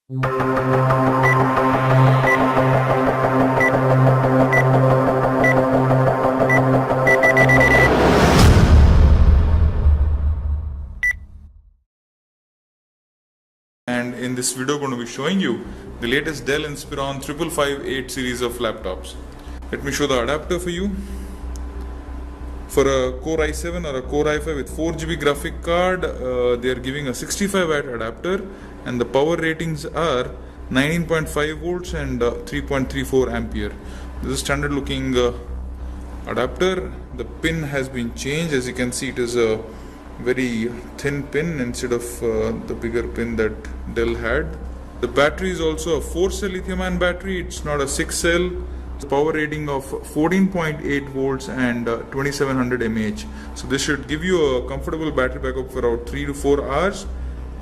And in this video I'm going to be showing you the latest Dell Inspiron 5558 series of laptops. Let me show the adapter for you. For a Core i7 or a Core i5 with 4GB graphic card, they are giving a 65 watt adapter, and the power ratings are 19.5 volts and 3.34 ampere. This is standard looking adapter. The pin has been changed. As you can see, it is a very thin pin instead of the bigger pin that Dell had. The battery is also a 4-cell lithium-ion battery. It's not a 6-cell. Power rating of 14.8 volts and 2700 mAh. So this should give you a comfortable battery backup for about 3 to 4 hours.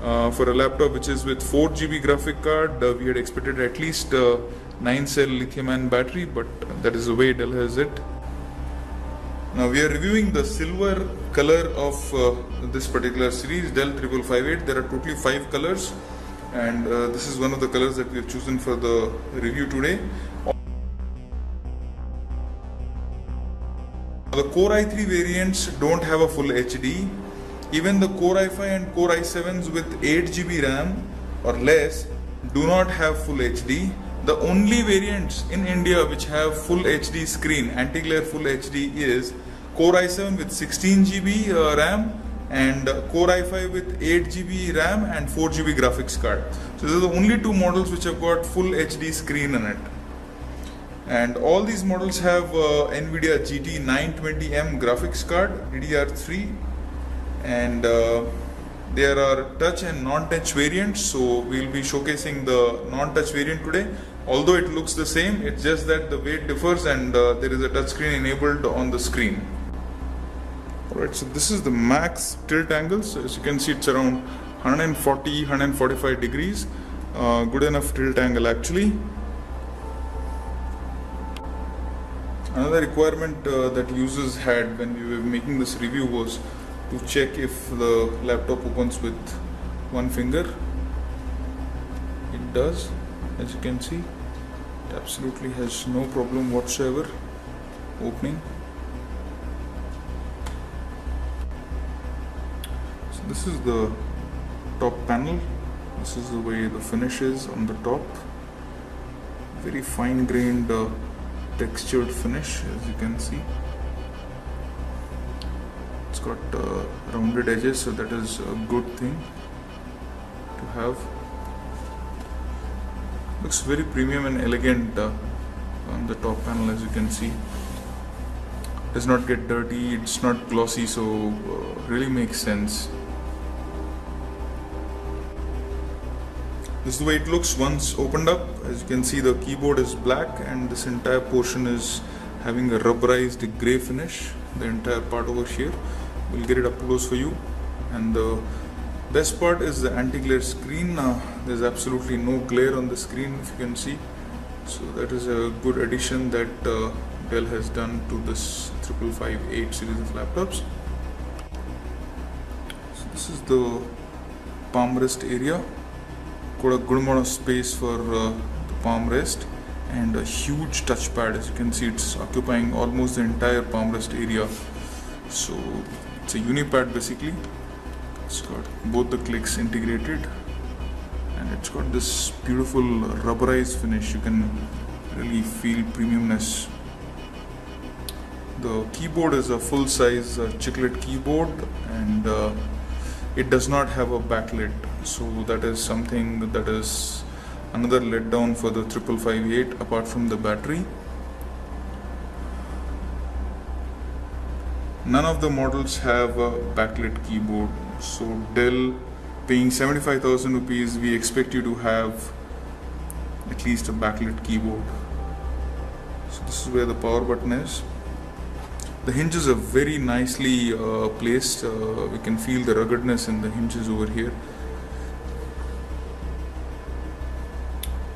For a laptop which is with 4GB graphic card, we had expected at least 9-cell lithium-ion battery, but that is the way Dell has it. Now we are reviewing the silver color of this particular series, Dell 5558. There are totally 5 colors, and this is one of the colors that we have chosen for the review today. The Core i3 variants don't have a full HD. Even the Core i5 and Core i7s with 8GB RAM or less do not have full HD. The only variants in India which have full HD screen, anti-glare full HD, is Core i7 with 16GB RAM and Core i5 with 8GB RAM and 4GB graphics card. So these are the only 2 models which have got full HD screen in it. And all these models have NVIDIA GT 920M graphics card, DDR3, and there are touch and non-touch variants. So we will be showcasing the non-touch variant today. Although it looks the same, it's just that the weight differs and there is a touch screen enabled on the screen. Alright, so this is the max tilt angle. So as you can see, it's around 140-145 degrees. Good enough tilt angle actually. Another requirement that users had when we were making this review was to check if the laptop opens with one finger. It does, as you can see. It absolutely has no problem whatsoever opening. So this is the top panel. This is the way the finish is on the top. Very fine grained textured finish, as you can see. It's got rounded edges, so that is a good thing to have. Looks very premium and elegant on the top panel, as you can see. Does not get dirty, it's not glossy, so really makes sense. This is the way it looks once opened up. As you can see, the keyboard is black and this entire portion is having a rubberized grey finish. The entire part over here. We'll get it up close for you. And the best part is the anti-glare screen. There's absolutely no glare on the screen, if you can see. So that is a good addition that Dell has done to this 5558 series of laptops. So this is the palm rest area. Got a good amount of space for the palm rest and a huge touchpad. As you can see, it's occupying almost the entire palm rest area. So it's a unipad basically. It's got both the clicks integrated and it's got this beautiful rubberized finish. You can really feel premiumness. The keyboard is a full-size chiclet keyboard and it does not have a backlit, so that is something that is another letdown for the 5558 apart from the battery. None of the models have a backlit keyboard, so Dell, paying 75,000 rupees, we expect you to have at least a backlit keyboard. So this is where the power button is. The hinges are very nicely placed. We can feel the ruggedness in the hinges over here.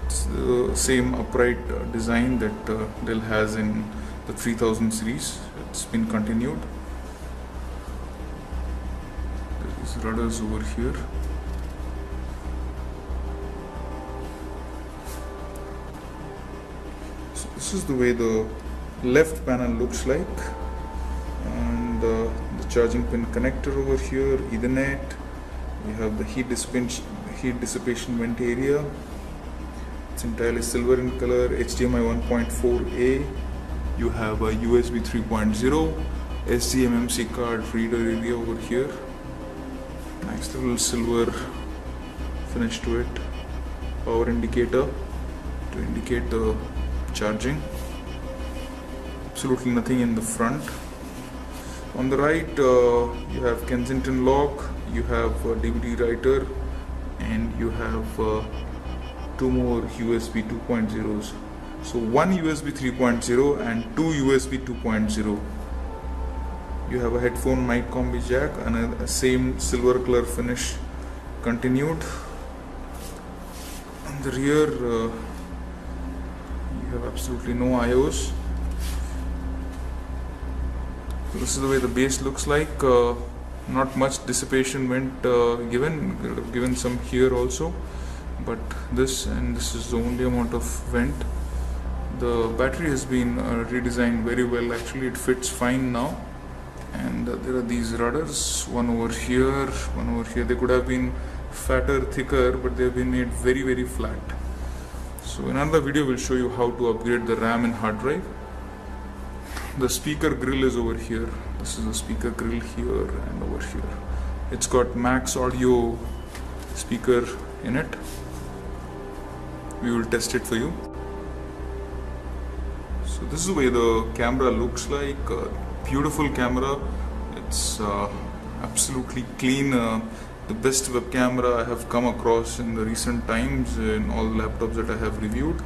It's the same upright design that Dell has in the 3000 series. It's been continued. There is rudders over here. So this is the way the left panel looks like, and the charging pin connector over here, Ethernet. We have the heat dissipation vent area. It's entirely silver in color. HDMI 1.4a. You have a USB 3.0, SDMMC card reader area over here. Nice little silver finish to it. Power indicator to indicate the charging. Absolutely nothing in the front. On the right, you have Kensington lock, you have a DVD writer, and you have two more USB 2.0s. So one USB 3.0 and two USB 2.0. You have a headphone mic combi jack and a same silver color finish continued. On the rear, you have absolutely no IOs. So this is the way the base looks like. Not much dissipation vent given some here also, but this is the only amount of vent. The battery has been redesigned very well. Actually, it fits fine now. And there are these rudders, one over here, one over here. They could have been fatter, thicker, but they have been made very, very flat. So in another video, we'll show you how to upgrade the RAM and hard drive. The speaker grill is over here. This is the speaker grill here and over here. It's got Max Audio speaker in it. We will test it for you. So this is the way the camera looks like. Beautiful camera. It's absolutely clean. The best web camera I have come across in the recent times in all the laptops that I have reviewed.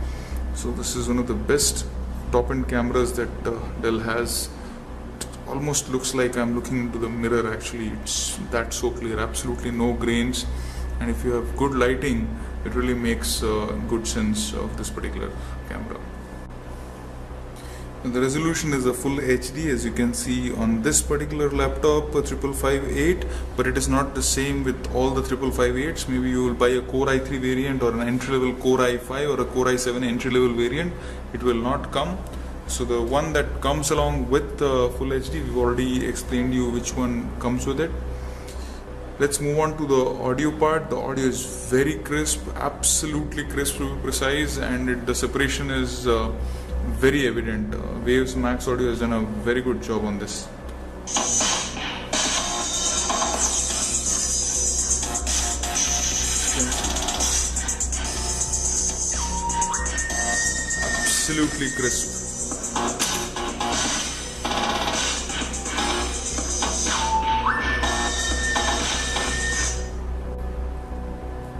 So this is one of the best top-end cameras that Dell has. It almost looks like I'm looking into the mirror. Actually, it's that so clear. Absolutely no grains, and if you have good lighting, it really makes good sense of this particular camera. The resolution is a full HD, as you can see on this particular laptop, 5558, but it is not the same with all the 5558s. Maybe you will buy a Core i3 variant or an entry-level Core i5 or a Core i7 entry-level variant. It will not come. So the one that comes along with the full HD, we've already explained you which one comes with it. Let's move on to the audio part. The audio is very crisp, absolutely crisp to be precise, and the separation is very evident. Waves Max Audio has done a very good job on this. Absolutely crisp.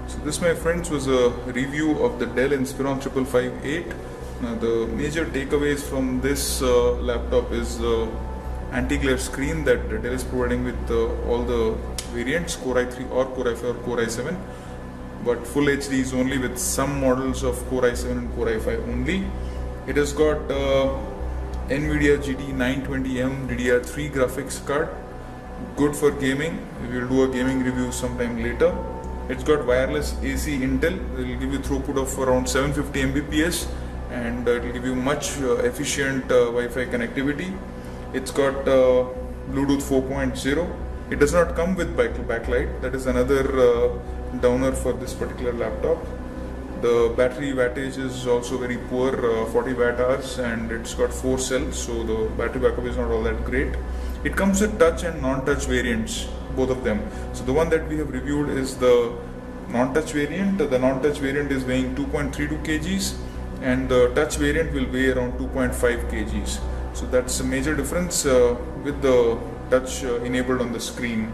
So this, my friends, was a review of the Dell Inspiron 5558. Now the major takeaways from this laptop is the anti-glare screen that Dell is providing with all the variants, Core i3 or Core i5 or Core i7, but full HD is only with some models of Core i7 and Core i5 only. It has got NVIDIA GT 920M DDR3 graphics card, good for gaming. We will do a gaming review sometime later. It's got wireless AC Intel. It will give you throughput of around 750 Mbps. And it will give you much efficient Wi-Fi connectivity. It's got Bluetooth 4.0. It does not come with backlight. That is another downer for this particular laptop. The battery wattage is also very poor, 40 watt hours, and it's got 4 cells, so the battery backup is not all that great. It comes with touch and non-touch variants, both of them. So the one that we have reviewed is the non-touch variant. The non-touch variant is weighing 2.32 kgs. And the touch variant will weigh around 2.5 kgs. So that's a major difference with the touch enabled on the screen.